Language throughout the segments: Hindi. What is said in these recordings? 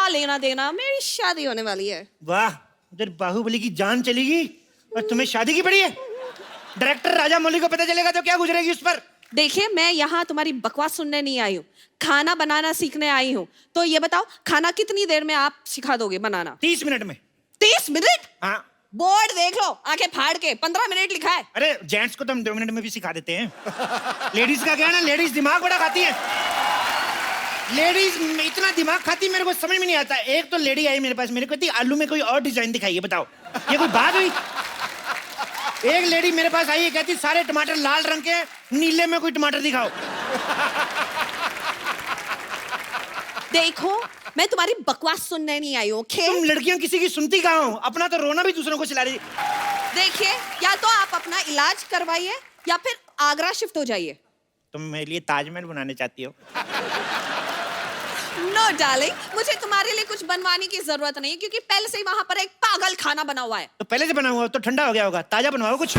लेना देना, मेरी शादी होने वाली है। वाह, उधर बाहुबली की जान चलेगी और तुम्हें शादी की पड़ी है। डायरेक्टर राजा मौली को पता चलेगा तो क्या गुजरेगी उस पर। देखिए, मैं यहाँ तुम्हारी बकवास सुनने नहीं आई हूँ, खाना बनाना सीखने आई हूँ। तो ये बताओ, खाना कितनी देर में आप सिखा दोगे बनाना? 30 मिनट में। 30 मिनट? हाँ। बोर्ड देख लो, आंखें फाड़ के 15 मिनट लिखा है। अरे जेंट्स को तो हम 2 मिनट में भी सिखा देते हैं। लेडीज का क्या है ना, लेडीज दिमाग बड़ा खाती है। लेडीज इतना दिमाग खाती, मेरे को समझ में नहीं आता। एक तो लेडी आई मेरे पास, मेरे को कहती आलू में कोई और डिजाइन दिखाइए, बताओ ये कोई बात हुई? एक लेडी मेरे पास आई है, कहती सारे टमाटर लाल रंग के, नीले में कोई टमाटर दिखाओ। देखो, मैं तुम्हारी बकवास सुनने नहीं आई हूँ, ओके? तुम लड़कियां किसी की सुनती कहाँ हो? अपना तो रोना भी दूसरों को चिल्ला रही। देखिए, या तो आप अपना इलाज करवाइए या फिर आगरा शिफ्ट हो जाइए। तुम मेरे लिए ताजमहल बनाने चाहती हो? नो डार्लिंग, मुझे तुम्हारे लिए कुछ बनवाने की जरूरत नहीं है, क्योंकि पहले से ही वहां पर एक पागल खाना बना हुआ है। तो पहले से बना हुआ तो ठंडा हो गया होगा, ताजा बनवाओ कुछ।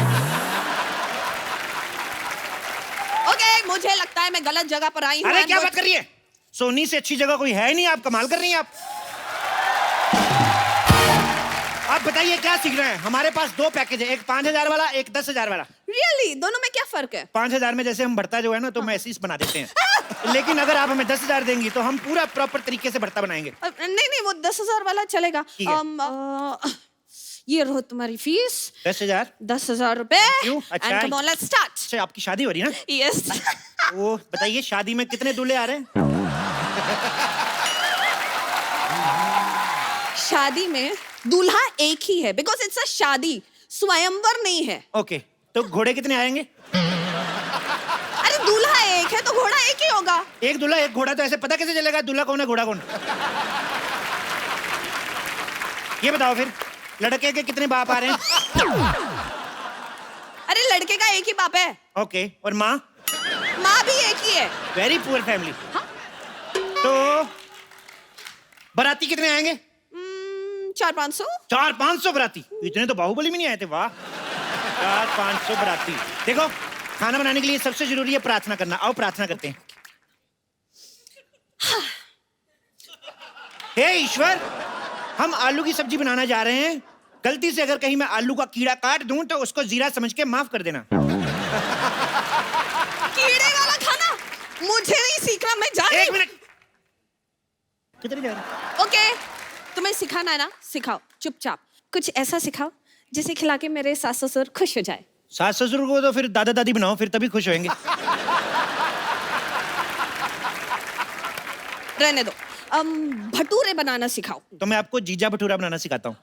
ओके, मुझे लगता है मैं गलत जगह पर आई हूँ। अरे क्या बात कर रही है? सोनी से अच्छी जगह कोई है ही नहीं, आप कमाल कर रही हैं। आप बताइए क्या सीख रहे हैं? हमारे पास 2 पैकेज है, एक 5000 वाला, एक 10,000 वाला। रियली? दोनों में क्या फर्क है? 5000 में जैसे हम भरता जो है ना, तो मैसेज बना देते हैं। लेकिन अगर आप हमें 10,000 देंगी तो हम पूरा प्रॉपर तरीके से भरता बनाएंगे। नहीं नहीं, वो 10,000 वाला चलेगा। ये रहो तुम्हारी फीस। 10,000? 10,000 रुपए। अच्छा, And come on, let's start. अच्छा, आपकी शादी हो रही है ना? Yes. वो बताइए, शादी में कितने दूल्हे आ रहे हैं? शादी में दूल्हा एक ही है, बिकॉज इट्स अ शादी, स्वयंवर नहीं है। ओके, तो घोड़े कितने आएंगे? अरे दूल्हा एक है तो घोड़ा एक ही होगा। एक दूल्हा एक घोड़ा, तो ऐसे पता कैसे चलेगा दूल्हा कौन है घोड़ा कौन? ये बताओ फिर, लड़के के कितने बाप आ रहे हैं? अरे लड़के का एक ही बाप है। ओके, और माँ? माँ भी एक ही है। Very poor family. हाँ? तो बाराती कितने आएंगे? 400-500। 400-500 बाराती? इतने तो बाहुबली में नहीं आए थे। वाह, 400-500 बाराती। देखो, खाना बनाने के लिए सबसे जरूरी है प्रार्थना करना। आओ प्रार्थना करते हैं। हे ईश्वर, हम आलू की सब्जी बनाना जा रहे हैं। गलती से अगर कहीं मैं आलू का कीड़ा काट दूं तो उसको जीरा समझ के माफ कर देना। कीड़े वाला खाना मुझे नहीं सीखना, मैं जा रही हूं। 1 मिनट, कितनी जा रही? ओके, तुम्हें सिखाना है ना, सिखाओ। चुपचाप कुछ ऐसा सिखाओ जिसे खिला के मेरे सास ससुर खुश हो जाए। सास ससुर को तो फिर दादा दादी बनाओ, फिर तभी खुश होंगे। रहने दो। भटूरे बनाना सिखाओ। तो मैं आपको जीजा भटूरा बनाना सिखाता हूँ।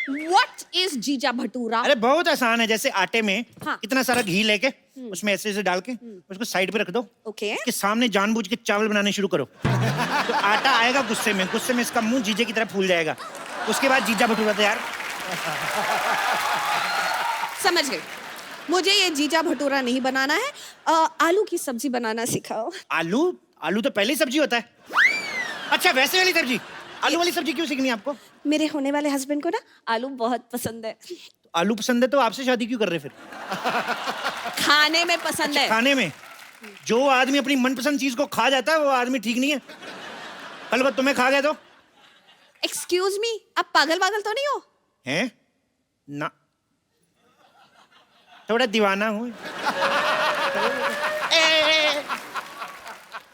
What is जीजा भटूरा? अरे बहुत आसान है। जैसे आटे में हाँ। इतना सारा घी लेके उसमें ऐसे ऐसे डाल के उसको साइड पे रख दो। ओके। उसके सामने जानबूझ के चावल बनाने शुरू करो। तो आटा आएगा गुस्से में इसका मुंह जीजे की तरह फूल जाएगा। उसके बाद जीजा भटूरा तैयार। समझ गई। मुझे ये जीजा भटूरा नहीं बनाना है। आलू की सब्जी बनाना सिखाओ। आलू तो पहले ही सब्जी होता है। अच्छा, वैसे वाली सब्जी? आलू वाली सब्जी क्यों सीखनी है आपको? मेरे होने वाले हस्बैंड को ना आलू बहुत पसंद है। तो आलू पसंद है तो आपसे शादी क्यों कर रहे फिर? खाने में पसंद है। खाने में? जो आदमी अपनी मनपसंद चीज को खा जाता है वो आदमी ठीक नहीं है। कल को तुम्हें खा गया तो? एक्सक्यूज मी, आप पागल तो नहीं हो? हैं? ना, थोड़ा दीवाना हूँ।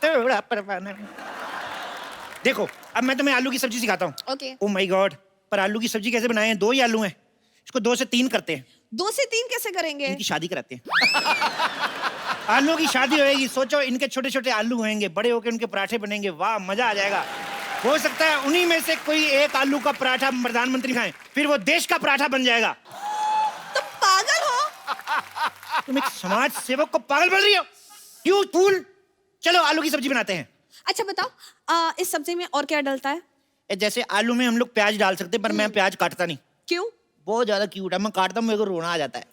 थोड़ा परवाना हूँ। देखो, अब मैं तुम्हें आलू की सब्जी सिखाता हूँ। ओके। ओह माय गॉड, पर आलू की सब्जी कैसे बनाएं? 2 ही आलू हैं, इसको 2 से 3 करते हैं। 2 से 3 कैसे करेंगे? इनकी शादी कराते हैं। आलू की शादी होएगी। सोचो, इनके छोटे छोटे आलू होंगे, बड़े होकर उनके पराठे बनेंगे। वाह, मजा आ जाएगा। हो सकता है उन्हीं में से कोई एक आलू का पराठा प्रधानमंत्री खाएं, फिर वो देश का पराठा बन जाएगा। तो पागल हो? तुम एक समाज सेवक को पागल बोल रही हो? You fool. चलो आलू की सब्जी बनाते हैं। अच्छा बताओ, इस सब्जी में और क्या डलता है? जैसे आलू में हम लोग प्याज डाल सकते हैं, पर मैं प्याज काटता नहीं। क्यों? बहुत ज्यादा क्यूट है, मैं काटता हूँ मेरे को रोना आ जाता है,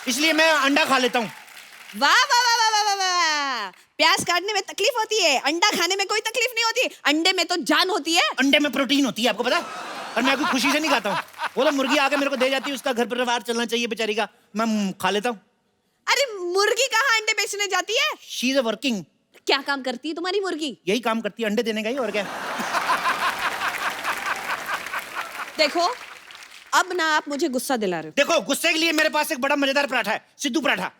इसलिए मैं अंडा खा लेता हूँ। वाह वाह वाह वाह वाह वाह! प्याज काटने में तकलीफ होती है, अंडा खाने में कोई तकलीफ नहीं होती। अंडे में तो जान होती है। अंडे में प्रोटीन होती है, आपको पता? और मैं कोई खुशी से नहीं खाता हूँ। वो तो मुर्गी आके मेरे को दे जाती है, उसका घर परिवार चलना चाहिए बेचारी का, मैं खा लेता हूँ। अरे मुर्गी कहाँ अंडे बेचने जाती है? She is a working. क्या काम करती है तुम्हारी मुर्गी? यही काम करती है, अंडे देने का ही, और क्या। देखो अब ना आप मुझे गुस्सा दिला रहे देखो, गुस्से के लिए मेरे पास एक बड़ा मजेदार पराठा है, सिद्धू पराठा।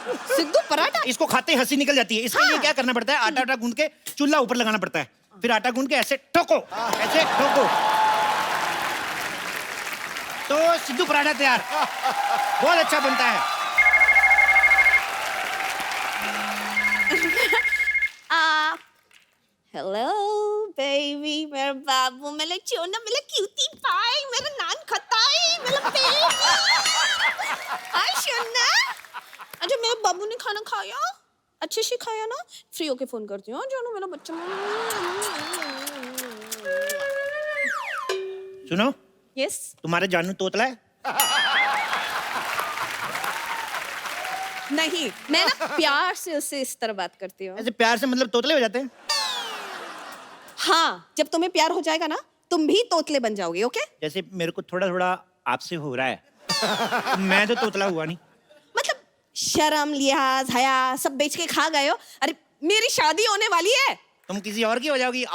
हो। सिद्धू पराठा? इसको खाते ही हंसी निकल जाती है। इसके लिए क्या करना पड़ता है, आटा गूंद के चूल्हा ऊपर लगाना पड़ता है, फिर आटा गूंद के ऐसे ठोको, ऐसे ठोको, तो सिद्धू पराठा तैयार। बहुत अच्छा बनता है। हेलो बेबी, मेरा बाबू, मेरा चोना, मेरा क्यूटी पाई, मेरा नान खताई, मेरा बेबी। हाय सोना। अच्छा मेरे बाबू ने खाना खाया? अच्छे से खाया ना? फ्री होके फोन करती हूँ जानो मेरा बच्चा। सुनो, यस। तुम्हारे जानू तोतला है? नहीं, मैं ना प्यार से उससे इस तरह बात करती हूँ। ऐसे प्यार से मतलब तोतले हो जाते हैं? हाँ, जब तुम्हें प्यार हो जाएगा ना, तुम भी तोतले बन जाओगे, ओके? जैसे मेरे को थोड़ा थोड़ा आपसे हो रहा है। मैं तो तोतला हुआ नहीं। मतलब शर्म, लिहाज, हया सब बेच के खा गए हो। अरे मेरी शादी होने वाली है। तुम किसी और की हो जाओगी।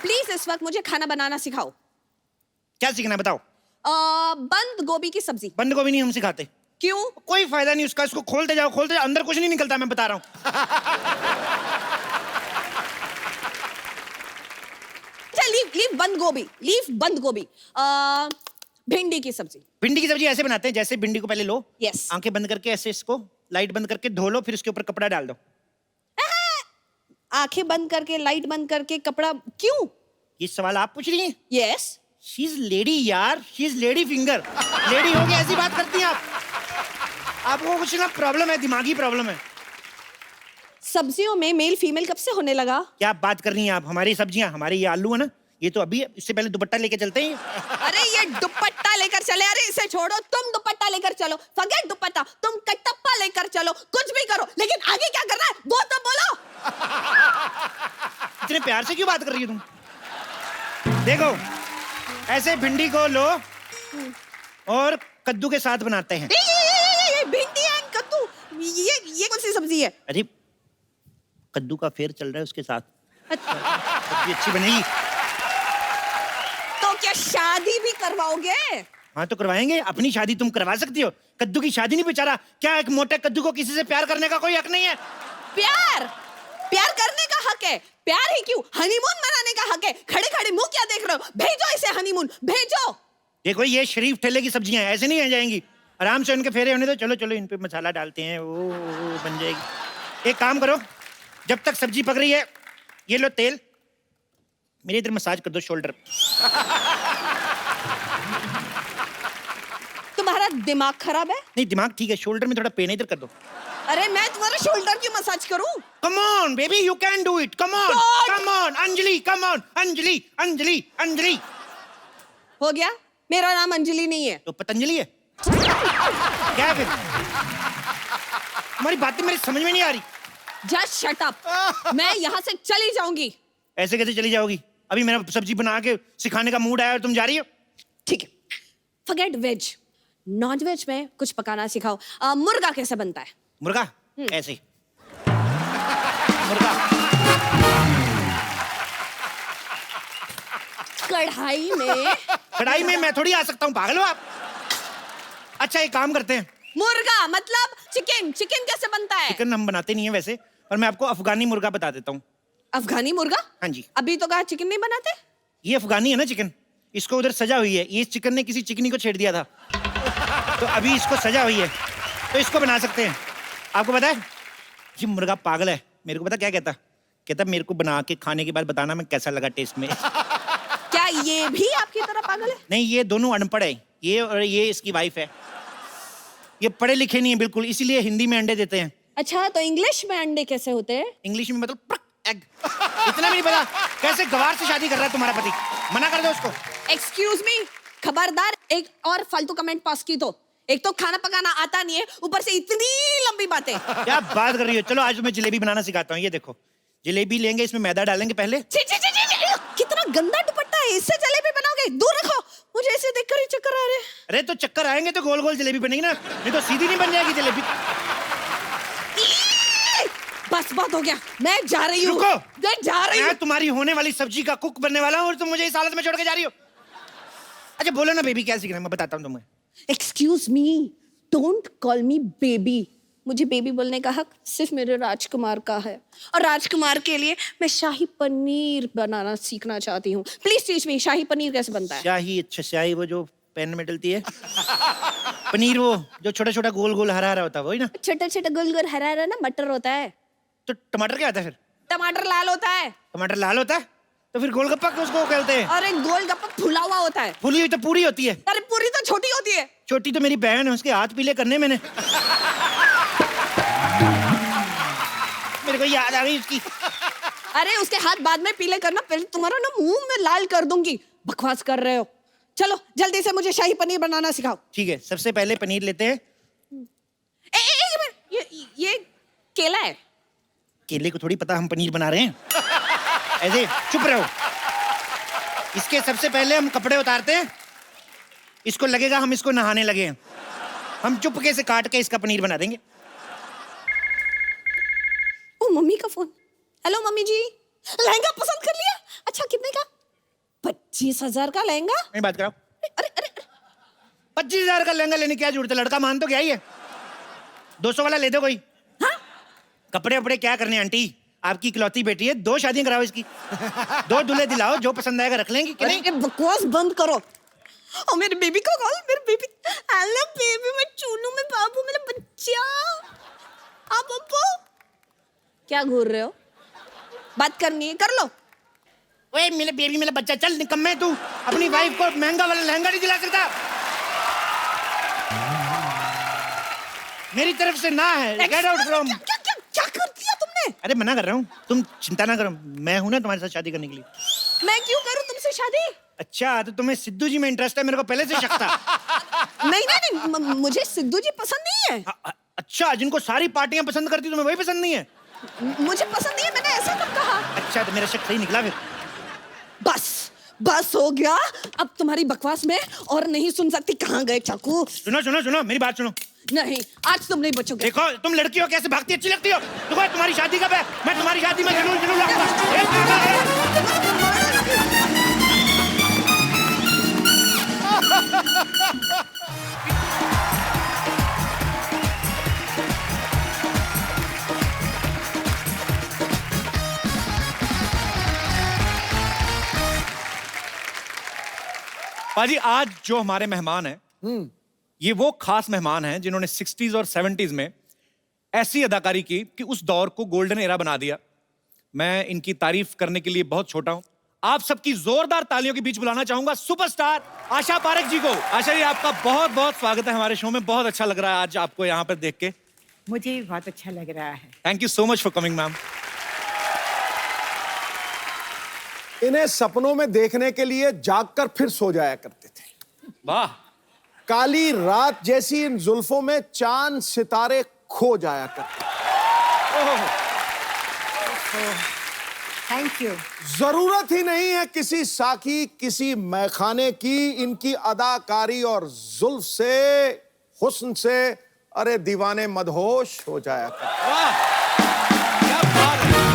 प्लीज इस वक्त मुझे खाना बनाना सिखाओ। क्या सीखना है बताओ? बंद गोभी की सब्जी। बंद गोभी नहीं हम सिखाते। क्यों? कोई फायदा नहीं उसका, इसको खोलते जाओ, खोलते जाओ, अंदर कुछ नहीं निकलता, मैं बता रहा हूँ। लीव बंद गोभी, लीव बंद गोभी। भिंडी की सब्जी। भिंडी की सब्जी ऐसे बनाते हैं, जैसे भिंडी को पहले लो, Yes. आंखें बंद करके ऐसे इसको लाइट बंद करके धो लो, फिर उसके ऊपर कपड़ा डाल दो। आंखें बंद करके, लाइट बंद करके, कपड़ा क्यों? ये सवाल आप पूछ रही हैं? यस। शी इज लेडी यार, she is lady finger. Lady हो गई ऐसी बात करती हैं आप? आपको कुछ ना प्रॉब्लम है, दिमागी प्रॉब्लम है। सब्जियों में मेल फीमेल कब से होने लगा? क्या बात कर रही हैं आप? हमारी सब्जियां, हमारे ये आलू है ना, ये तो अभी है, इससे पहले दुपट्टा लेके चलते हैं। अरे ये दुपट्टा लेकर चले। अरे इसे छोड़ो, तुम दुपट्टा लेकर चलो। फॉरगेट दुपट्टा, तुम कटप्पा लेकर चलो, कुछ भी करो, लेकिन आगे क्या करना है वो तो बोलो। इतने प्यार से क्यों बात कर रही हो तुम? देखो, ऐसे भिंडी को लो और कद्दू के साथ बनाते हैं। ये भिंडी एंड कद्दू, ये कौन सी सब्जी है? अरे कद्दू का फेर चल रहा है उसके साथ, अच्छा, सब्जी अच्छी बनेगी। तो क्या शादी भी करवाओगे? हाँ तो करवाएंगे, अपनी शादी तुम करवा सकती हो, कद्दू की शादी नहीं। बेचारा, क्या एक मोटे कद्दू को किसी से प्यार करने का कोई हक नहीं है? प्यार प्यार करने का हक है। प्यार ही क्यों, हनीमून मनाने का हक है। खड़े खड़े मुंह क्या देख रहे हो? भेजो इसे हनीमून, भेजो। देखो ये शरीफ ठेले की सब्जियां हैं, ऐसे नहीं आ जाएंगी। आराम से उनके फेरे होने दो। चलो चलो, इन पे मसाला डालते हैं, वो बन जाएगी। एक काम करो, जब तक सब्जी पक रही है, ये लो तेल, मेरे इधर मसाज कर दो शोल्डर। तुम्हारा दिमाग खराब है? नहीं दिमाग ठीक है, शोल्डर में थोड़ा पेन है, इधर कर दो। अरे मैं तुम्हारा शोल्डर क्यों मसाज करूं? Come on baby, you can do it, come on, come on Anjali, come on Anjali, Anjali, Anjali. हो गया? मेरा नाम अंजलि नहीं है। तो पतंजलि है क्या है फिर? तुम्हारी बातें मेरी समझ में नहीं आ रही। Just shut up. मैं यहाँ से चली जाऊंगी। ऐसे कैसे चली जाओगी? अभी मेरा सब्जी बना के सिखाने का मूड आया और तुम जा रही हो? ठीक है, फॉरगेट वेज, नॉन वेज में कुछ पकाना सिखाओ। मुर्गा कैसे बनता है? मुर्गा ऐसे, मुर्गा कढ़ाई में। कढ़ाई में मैं थोड़ी आ सकता हूँ, पागल हो आप? अच्छा एक काम करते हैं, मुर्गा मतलब चिकन। चिकन कैसे बनता है? चिकन हम बनाते नहीं है वैसे, और मैं आपको अफगानी मुर्गा बता देता हूँ। अफगानी मुर्गा? हाँ जी। अभी तो कहा चिकन नहीं बनाते। ये अफगानी है ना चिकन, इसको उधर सजा हुई है। ये चिकन ने किसी चिकनी को छेड़ दिया था, तो अभी इसको सजा हुई है, तो इसको बना सकते हैं। आपको पता है ये मुर्गा पागल है, मेरे को पता क्या कहता? कहता मेरे को बना के खाने के बाद बताना मैं कैसा लगा टेस्ट में। क्या ये भी आपकी तरह पागल है? नहीं, ये दोनों अनपढ़ है, ये और ये इसकी वाइफ है। ये पढ़े लिखे नहीं है बिल्कुल, इसीलिए हिंदी में अंडे देते हैं। अच्छा, तो इंग्लिश में अंडे कैसे होते हैं? इंग्लिश में मतलब एग। इतना भी नहीं पता? कैसे गवार से शादी कर रहा है तुम्हारा पति? मना कर दो उसको। एक्सक्यूज मी, खबरदार एक और फालतू कमेंट पास की तो। एक तो खाना पकाना आता नहीं है, ऊपर से इतनी लंबी बातें। क्या बात कर रही हो? चलो आज तुम्हें जलेबी बनाना सिखाता हूँ। ये देखो, जलेबी लेंगे, इसमें मैदा डालेंगे पहले। छी, छी, छी, छी, छी, कितना गंदा दुपट्टा है, इससे जलेबी बनाओगे? दूर रखो, मुझे ऐसे देखकर ही चक्कर आ रहे हैं। अरे तो चक्कर आएंगे तो गोल गोल जलेबी बनेगी ना, नहीं तो सीधी नहीं बन जाएगी जलेबी। बस बहुत हो गया, मैं जा रही हूँ। रुको। मैं जा रही हूँ। मैं तुम्हारी होने वाली सब्जी का कुक बनने वाला हूँ और तुम मुझे इस हालत में छोड़ के जा रही हो। अच्छा बोलो ना बेबी, क्या सीखना है, मैं बताता हूँ तुम्हें। Excuse me, don't call me baby. मुझे बेबी बोलने का हक सिर्फ मेरे राजकुमार का है, और राजकुमार के लिए मैं शाही पनीर बनाना सीखना चाहती हूँ। प्लीज टीच मी, शाही पनीर कैसे बनता है? शाही? अच्छा शाही वो जो पैन में डलती है। पनीर वो जो छोटा छोटा गोल गोल हरा हरा होता है वही ना? छोटा छोटा गोल गोल हरा हरा ना मटर होता है। तो टमाटर क्या आता है फिर? टमाटर लाल होता है। टमाटर लाल होता है तो फिर गोलगप्पा उसको कहते हैं? और एक गोलगप्पा फुला हुआ होता है। फुली हुई तो पूरी होती है। अरे पूरी तो छोटी होती है। छोटी तो मेरी बहन है, उसके हाथ पीले करने मैंने। मेरे को याद आ गई उसकी। अरे उसके हाथ बाद में पीले करना, पहले तुम्हारा ना मुंह में लाल कर दूंगी। बकवास कर रहे हो। चलो जल्दी से मुझे शाही पनीर बनाना सिखाओ। ठीक है, सबसे पहले पनीर लेते हैं। एक मिनट, ये केला है। केले को थोड़ी पता हम पनीर बना रहे हैं। ऐसे चुप रहो। इसके सबसे पहले हम कपड़े उतारते हैं। इसको लगेगा हम इसको नहाने लगे हैं। हम चुपके से काट के इसका पनीर बना देंगे। ओ मम्मी का फोन। हेलो मम्मी जी, लहंगा पसंद कर लिया? अच्छा कितने का? 25,000 का लहंगा। नहीं बात कराओ। अरे अरे 25,000 का लहंगा लेने की क्या जरूरत है? लड़का मान तो क्या ही है। 200 वाला ले दो कोई। हाँ? कपड़े वपड़े क्या करने आंटी, आपकी इकलौती बेटी है, 2 शादियां कराओ इसकी। 2 दूल्हे दिलाओ, जो पसंद आएगा रख लेंगी कि नहीं? अरे बकवास बंद करो। और मेरे बेबी को कॉल, मेरे बेबी। हेलो बेबी, मैं चूनू में बाबू, मेरा बच्चा। आप पप्पू क्या घूर रहे हो? बात करनी है कर लो। ओए मेरे बेबी, मेरा बच्चा, चल निकम्मे तू अपनी वाइफ को महंगा वाला लहंगा नहीं दिला सकता। मेरी तरफ से ना है। Get out from. क्या कर दिया तुमने? अरे मना कर रहा हूँ, तुम चिंता ना करो, मैं हूं ना तुम्हारे साथ शादी करने के लिए। मैं क्यों करूं तुमसे शादी? अच्छा तो तुम्हें सिद्धू जी में इंटरेस्ट है, मेरे को पहले से शक था। नहीं नहीं नहीं, मुझे सिद्धू जी पसंद नहीं है। अच्छा, जिनको सारी पार्टियां पसंद करती तुम्हें वही पसंद नहीं है? मुझे पसंद नहीं है, मैंने ऐसा कब कहा? अच्छा तो मेरा शक सही निकला फिर। बस हो गया। अब तुम्हारी बकवास में और नहीं सुन सकती। कहाँ गए चाकू? सुनो सुनो सुनो, मेरी बात सुनो। नहीं, आज तुम नहीं बचोगे। देखो तुम लड़की हो कैसे भागती, अच्छी लगती हो। देखो तुम्हारी शादी कब है? मैं तुम्हारी शादी में जरूर जरूर आऊंगा। पाजी आज जो हमारे मेहमान हैं, ये वो खास मेहमान हैं जिन्होंने 60s और 70s में ऐसी अदाकारी की कि उस दौर को गोल्डन एरा बना दिया। मैं इनकी तारीफ करने के लिए बहुत छोटा हूं। आप सबकी जोरदार तालियों के बीच बुलाना चाहूंगा सुपरस्टार आशा पारेख जी को। आशा जी आपका बहुत बहुत स्वागत है हमारे शो में। बहुत अच्छा लग रहा है आज आपको यहाँ पर देख के। मुझे भी बहुत अच्छा लग रहा है। Thank you so much for coming ma'am. इन्हें सपनों में देखने के लिए जागकर फिर सो जाया करते थे। वाह। काली रात जैसी इन जुल्फों में चांद सितारे खो जाया करते। Thank you. जरूरत ही नहीं है किसी साकी किसी मैखाने की, इनकी अदाकारी और जुल्फ से, हुस्न से, अरे दीवाने मदहोश हो जाया करते। वाह क्या बात है।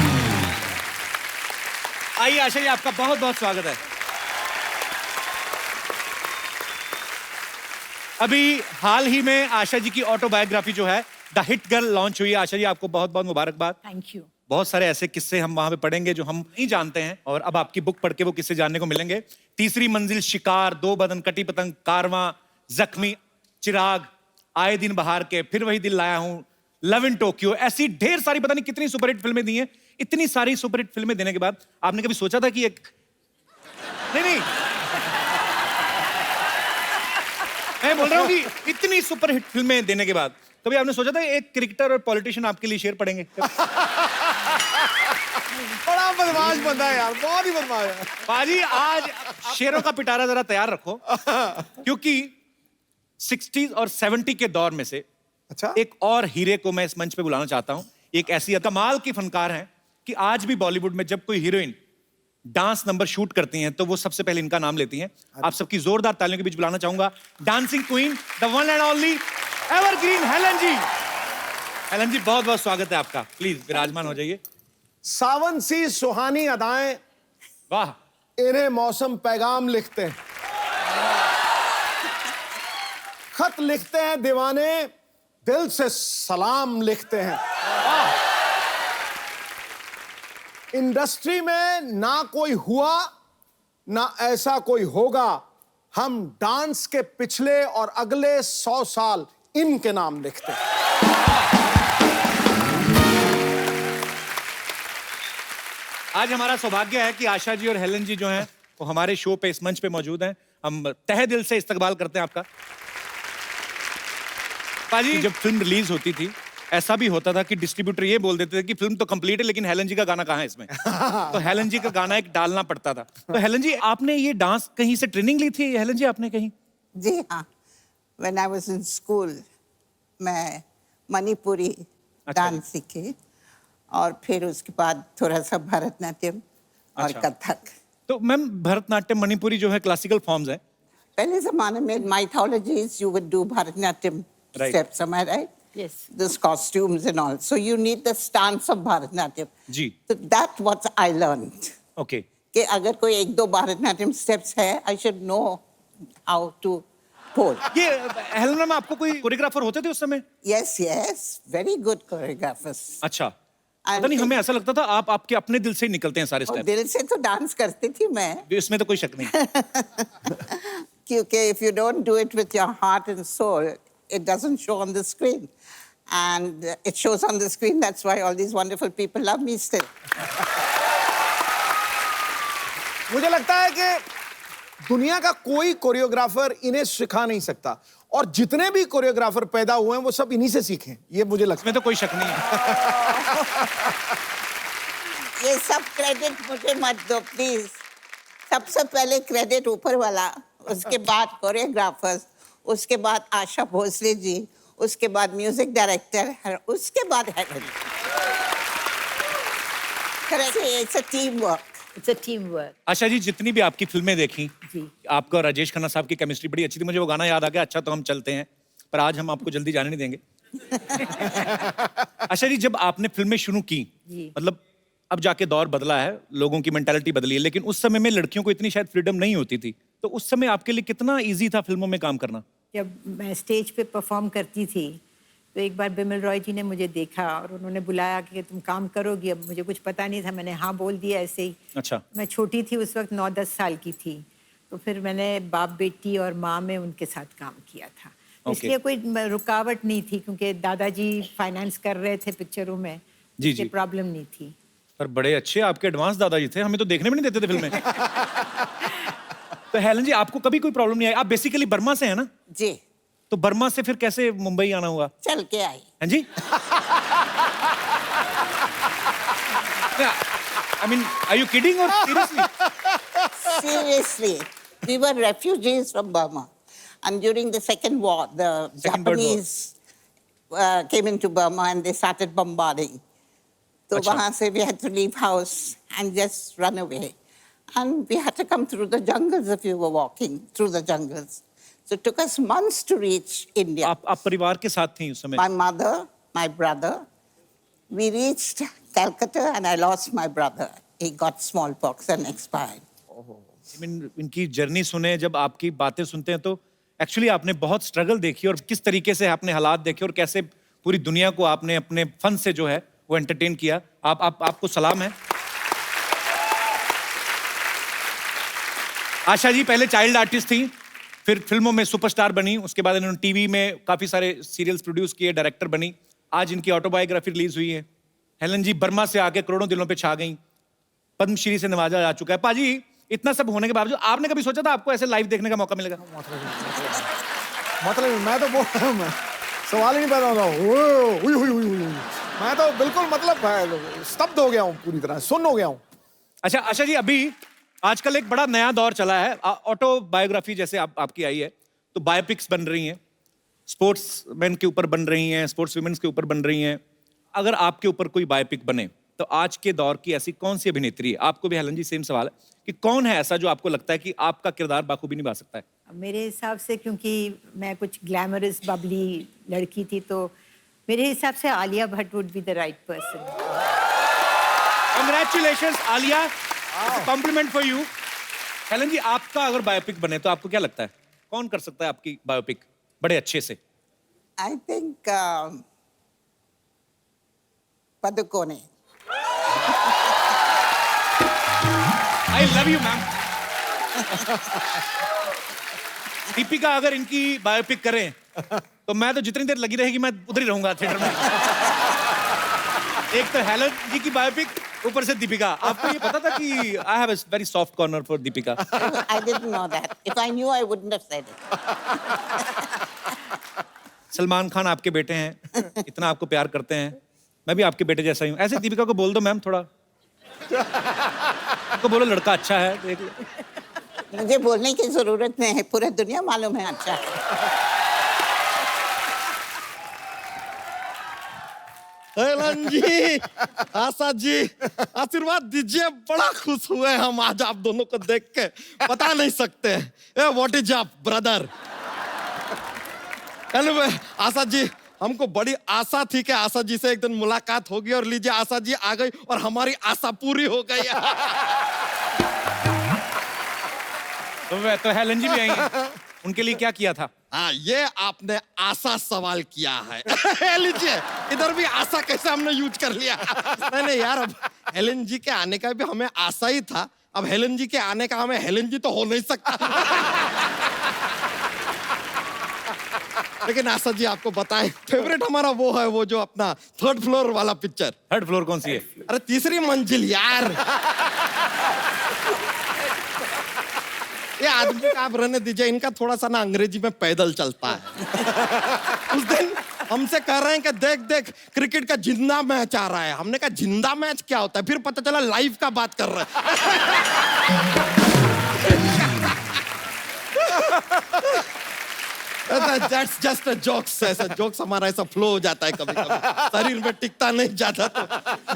आइए आशा जी आपका बहुत बहुत स्वागत है। अभी हाल ही में आशा जी की ऑटोबायोग्राफी जो है द हिट गर्ल लॉन्च हुई है। आशा जी आपको बहुत बहुत मुबारकबाद। Thank you. बहुत सारे ऐसे किस्से हम वहां पे पढ़ेंगे जो हम नहीं जानते हैं और अब आपकी बुक पढ़ के वो किस्से जानने को मिलेंगे। तीसरी मंजिल, शिकार, दो बदन, कटी पतंग, कारवां, जख्मी, चिराग, आए दिन बहार के, फिर वही दिल लाया हूं, लव इन टोक्यो, ऐसी ढेर सारी पता नहीं कितनी सुपरहिट फिल्में दी हैं। इतनी सारी सुपरहिट फिल्में देने के बाद आपने कभी सोचा था कि एक नहीं मैं बोल रहा हूं कि इतनी सुपरहिट फिल्में देने के बाद कभी आपने सोचा था एक क्रिकेटर और पॉलिटिशियन आपके लिए शेर पढ़ेंगे? बड़ा बदमाश बंदा है यार, बहुत ही बदमाश है। बाजी आज शेरों का पिटारा जरा तैयार रखो क्योंकि 60s और 70 के दौर में से अच्छा, एक और हीरे को मैं इस मंच पे बुलाना चाहता हूं। एक ऐसी कमाल की फनकार हैं कि आज भी बॉलीवुड में जब कोई हीरोइन डांस नंबर शूट करती हैं तो वो सबसे पहले इनका नाम लेती हैं। आप सबकी जोरदार तालियों के बीच बुलाना चाहूंगा dancing queen, the one and only evergreen Helen ji. Helen ji बहुत बहुत स्वागत है आपका, प्लीज विराजमान हो जाइए। सावन सी सुहानी अदाएं, वाह, इन्हें मौसम पैगाम लिखते हैं। खत लिखते हैं दीवाने, दिल से सलाम लिखते हैं। इंडस्ट्री में ना कोई हुआ ना ऐसा कोई होगा, हम डांस के पिछले और अगले 100 साल इनके नाम लिखते हैं। आज हमारा सौभाग्य है कि आशा जी और हेलन जी जो हैं वो हमारे शो पे, इस मंच पे मौजूद हैं। हम तहे दिल से इस्तकबाल करते हैं आपका। पाजी, जब फिल्म रिलीज होती थी ऐसा भी होता था कि डिस्ट्रीब्यूटर ये बोल देते थे कि फिल्म तो कंप्लीट है लेकिन हेलन जी का गाना कहाँ है इसमें। तो हेलन जी का गाना एक डालना पड़ता था। तो हेलन जी, आपने ये डांस कहीं से ट्रेनिंग ली थी हेलन जी, आपने कहीं? जी हाँ, when I was in school मैं मणिपुरी डांस सीखी और फिर उसके बाद थोड़ा सा भरतनाट्यम और अच्छा। कथक। तो मैम, भरतनाट्यम मणिपुरी जो है क्लासिकल फॉर्म्स है। पहले जमाने में mythologies you would do Bharatanatyam Right. steps, am I right? Yes. Those costumes and all. So you need the stance of Bharatnatyam. जी। So that's what I learned. Okay. कि अगर कोई एक दो भरतनाट्यम steps है, I should know how to pose. ये हेलन मैम, आपको कोई कोरियोग्राफर होते थे उस समय? Yes, yes, very good choreographers. अच्छा, पता नहीं, हमें ऐसा लगता था आप आपके अपने दिल से ही निकलते हैं सारे और स्टेप। दिल से तो डांस करती थी मैं, इसमें तो कोई शक नहीं। क्योंकि if you don't do it with your heart and soul, it doesn't show on the screen. And it shows on the screen, that's why all these wonderful people love me still. मुझे लगता है कि दुनिया का कोई कोरियोग्राफर इन्हें सिखा नहीं सकता, और जितने भी कोरियोग्राफर पैदा हुए हैं वो सब इन्हीं से सीखे हैं, ये मुझे लगता इसमें तो कोई शक नहीं है। ये सब क्रेडिट मुझे मत दो प्लीज। सबसे पहले क्रेडिट ऊपर वाला, उसके बाद कोरियोग्राफर्स, उसके बाद आशा भोसले जी, उसके बाद म्यूजिक डायरेक्टर, उसके बाद Helen. It's a team work. It's a teamwork. Asha ji, जितनी भी आपकी फिल्में देखी, जी। आपका और राजेश खन्ना साहब की केमिस्ट्री बड़ी अच्छी थी। मुझे वो गाना याद आ गया, अच्छा तो हम चलते हैं, पर आज हम आपको जल्दी जाने नहीं देंगे। आशा जी, जब आपने फिल्में शुरू की, जी। मतलब अब जाके दौर बदला है, लोगों की मेंटालिटी बदली है, लेकिन उस समय में लड़कियों को इतनी शायद फ्रीडम नहीं होती थी। तो उस समय आपके लिए कितना इजी था फिल्मों में काम करना? जब मैं स्टेज पे परफॉर्म करती थी तो एक बार बिमल रॉय जी ने मुझे देखा और उन्होंने बुलाया कि तुम काम करोगी। अब मुझे कुछ पता नहीं था, मैंने हाँ बोल दिया ऐसे ही। अच्छा। मैं छोटी थी उस वक्त, 9-10 साल की थी। तो फिर मैंने बाप बेटी और माँ में उनके साथ काम किया था। Okay. इसलिए कोई रुकावट नहीं थी, क्योंकि दादाजी फाइनेंस कर रहे थे पिक्चरों में, जी, इसलिए जी। प्रॉब्लम नहीं थी। पर बड़े अच्छे आपके एडवांस दादाजी थे, हमें तो देखने भी नहीं देते थे फिल्में। तो हेलन जी, आपको कभी कोई प्रॉब्लम नहीं आई? आप बेसिकली बर्मा से है ना? जी। तो बर्मा से फिर कैसे मुंबई आना हुआ? चल के आई। हाँ जी? I mean, are you kidding or seriously? Seriously, we were refugees from Burma, and during the Second War, the Second World War. Japanese came into Burma and they started bombarding. So Achha. वहाँ से we had to leave house and just run away, and we had to come through the jungles if you were walking through the jungles. So it took us months to reach India. आप परिवार के साथ थी उस समय? My mother, my brother, we reached Calcutta and I lost my brother. He got smallpox and expired. I mean, इनकी जर्नी सुने, जब आपकी बातें सुनते हैं तो एक्चुअली आपने बहुत स्ट्रगल देखी और किस तरीके से आपने हालात देखे और कैसे पूरी दुनिया को आपने अपने फन से जो है वो एंटरटेन किया। आपको सलाम है। आशा जी पहले चाइल्ड आर्टिस्ट थी, फिर फिल्मों में सुपरस्टार बनी, उसके बाद इन्होंने टीवी में काफी सारे सीरियल्स प्रोड्यूस किए, डायरेक्टर बनी। आज इनकी ऑटोबायोग्राफी रिलीज हुई है। हेलन जी बर्मा से आके करोड़ों दिलों पे छा गई, पद्मश्री से नवाजा जा चुका है। पाजी, इतना सब होने के बावजूद आपने कभी सोचा था आपको ऐसे लाइव देखने का मौका मिलेगा? मतलब मैं तो बोल रहा हूँ, सवाल ही नहीं पैदा होता। मैं तो बिल्कुल मतलब स्तब्ध हो गया हूँ, पूरी तरह सुन्न हो गया हूँ। अच्छा आशा जी, अभी आजकल एक बड़ा नया दौर चला है, ऑटोबायोग्राफी जैसे आपकी आई है, तो बायोपिक्स बन रही हैं, स्पोर्ट्स मैन के ऊपर बन रही हैं, स्पोर्ट्स वुमेन्स के ऊपर बन रही हैं। अगर आपके ऊपर कोई बायोपिक बने तो आज के दौर की ऐसी कौन सी अभिनेत्री है, आपको भी हेलन जी सेम सवाल है, कि कौन है ऐसा जो आपको लगता है कि आपका किरदार बाखूबी निभा सकता है? मेरे हिसाब से, क्योंकि मैं कुछ ग्लैमरस बबली लड़की थी, तो मेरे हिसाब से Alia Bhatt would be the right person. Congratulations, Alia. Compliment for you. Helen ji, आपका अगर बायोपिक बने तो आपको क्या लगता है कौन कर सकता है आपकी बायोपिक बड़े अच्छे से? I think Padukone. I love you ma'am. Deepika अगर इनकी बायोपिक करें तो मैं तो जितनी देर लगी रहेगी मैं उधर ही रहूंगा थिएटर में। एक तो हेलन जी की बायोपिक, ऊपर से दीपिका। आपको ये पता था कि I have a very soft corner for Deepika? I didn't know that. If I knew, I wouldn't have said it. Salman Khan आपके बेटे हैं, इतना आपको प्यार करते हैं, मैं भी आपके बेटे जैसा ही हूँ। ऐसे दीपिका को बोल दो मैम थोड़ा, उनको बोलो लड़का अच्छा है, देख लो। मुझे बोलने की जरूरत नहीं है, पूरा दुनिया मालूम है अच्छा है। हेलन जी, आशा जी, आशीर्वाद दीजिए। बड़ा खुश हुए हम आज आप दोनों को देख के, बता नहीं सकते। ए what is up brother? Anyway Asha ji, हमको बड़ी आशा थी कि आशा जी से एक दिन मुलाकात होगी, और लीजिए आशा जी आ गई और हमारी आशा पूरी हो गई। तो हेलन जी भी आई हैं। उनके लिए क्या किया था? हाँ, ये आपने आशा सवाल किया है। लीजिए, इधर भी आशा कैसे हमने यूज कर लिया। नहीं यार, अब हेलन जी के आने का भी हमें आशा ही था, अब हेलन जी के आने का हमें हेलन जी तो हो नहीं सकता। लेकिन आशा जी आपको बताएं, फेवरेट हमारा वो है, वो जो अपना 3rd फ्लोर वाला पिक्चर। 3rd फ्लोर कौन सी है? अरे 3री मंजिल यार। ये आदमी का आप रहने दीजिए, इनका थोड़ा सा ना अंग्रेजी में पैदल चलता है। उस दिन हमसे कह रहे हैं कि देख देख क्रिकेट का जिंदा मैच आ रहा है। हमने कहा जिंदा मैच क्या होता है? फिर पता चला लाइव का बात कर रहे हैं। That's just a jokes, ऐसा जोक्स हमारा ऐसा फ्लो हो जाता है कभी कभी, शरीर में टिकता नहीं जाता तो।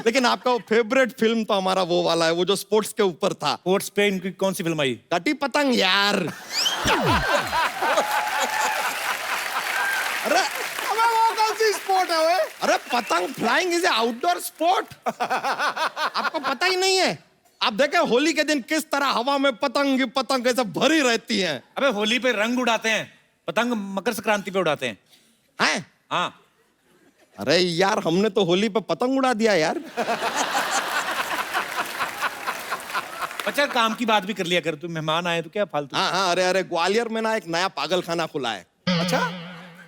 लेकिन आपका वो फेवरेट फिल्म तो हमारा वो वाला है, वो जो स्पोर्ट्स के ऊपर था। स्पोर्ट्स पे इनकी कौन सी फिल्म आई? कटी पतंग यार। अरे वो कौन सी स्पोर्ट है वो? अरे पतंग फ्लाइंग इज आउटडोर स्पोर्ट। आपको पता ही नहीं है? आप देखें होली के दिन किस तरह हवा में पतंग पतंग ऐसे भरी रहती हैं। अबे होली पे रंग उड़ाते हैं, पतंग मकर संक्रांति पे उड़ाते हैं। हैं? हाँ। अरे यार, हमने तो होली पे पतंग उड़ा दिया यार। अच्छा, काम की बात भी कर लिया कर, तू मेहमान आए तो क्या फालतू। हाँ, अरे ग्वालियर में ना एक नया पागल खाना खुला है। अच्छा,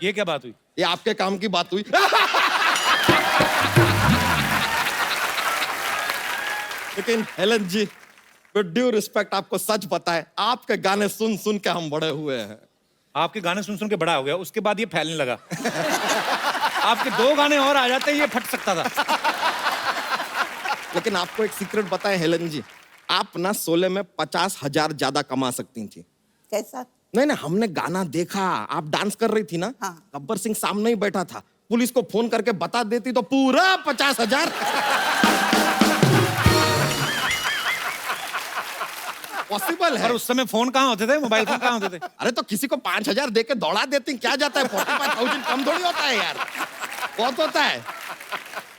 ये क्या बात हुई? ये आपके काम की बात हुई। लेकिन Helen ji, with due respect आपको सच बताएं, आपके गाने सुन सुन के हम बड़े हुए हैं। आपके गाने सुन सुन के बड़ा हो गया, उसके बाद ये फैलने लगा। आपके 2 गाने और आ जाते ये फट सकता था। लेकिन आपको एक सीक्रेट बताएं हेलन जी, आप ना 16 में 50,000 ज्यादा कमा सकती थी। कैसा? नहीं, हमने गाना देखा, आप डांस कर रही थी ना। हाँ। गब्बर सिंह सामने ही बैठा था, पुलिस को फोन करके बता देती तो पूरा 50,000। पॉसिबल है। और उस समय फोन कहाँ होते थे, मोबाइल फोन कहाँ होते थे? अरे तो किसी को 5,000 दे के दौड़ा देती, क्या जाता है? 45,000 कम थोड़ी होता है यार, बहुत होता है।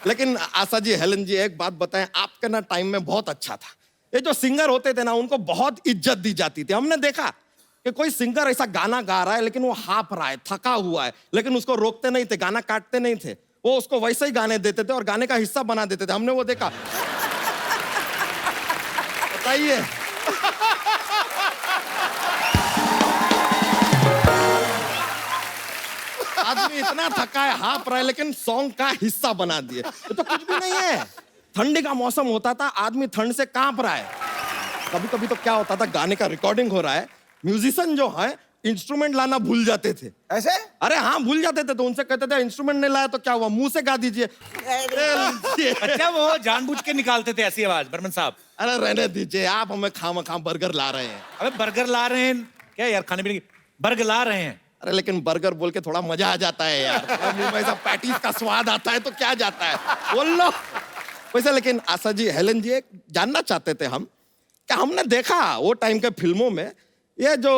लेकिन आशा जी, हेलन जी, एक बात बताएं, आपके ना टाइम में बहुत अच्छा था। ये जो सिंगर होते थे ना, उनको बहुत इज्जत दी जाती थी। हमने देखा कि कोई सिंगर ऐसा गाना गा रहा है लेकिन वो हाफ रहा है, थका हुआ है, लेकिन उसको रोकते नहीं थे, गाना काटते नहीं थे, वो उसको वैसे ही गाने देते थे और गाने का हिस्सा बना देते थे। हमने वो देखा। बताइए। आदमी इतना थका है, हाफ रहा है, लेकिन सॉन्ग का हिस्सा बना दिए। तो कुछ भी नहीं है। ठंडी का मौसम होता था, आदमी ठंड से कांप रहा है। कभी कभी तो क्या होता था, गाने का रिकॉर्डिंग हो रहा है, म्यूजिशियन जो है इंस्ट्रूमेंट लाना भूल जाते थे। ऐसे? अरे हाँ, भूल जाते थे, तो उनसे कहते थे इंस्ट्रूमेंट नहीं लाया तो क्या हुआ, मुंह से गा दीजिए। अच्छा, वो जानबूझ के निकालते थे ऐसी आवाज, बर्मन साहब? अरे रहने दीजिए, आप हमें खाम बर्गर ला रहे हैं। अबे बर्गर ला रहे हैं क्या यार, खाने पीने की? बर्गर ला रहे हैं। अरे लेकिन बर्गर बोल के थोड़ा मजा आ जाता है यार, मुंह में ऐसा पैटीज का स्वाद आता है तो क्या जाता है, बोल लो। वैसे लेकिन आशा जी, हेलन जी, एक जानना चाहते थे हम कि हमने देखा वो टाइम के फिल्मों में ये जो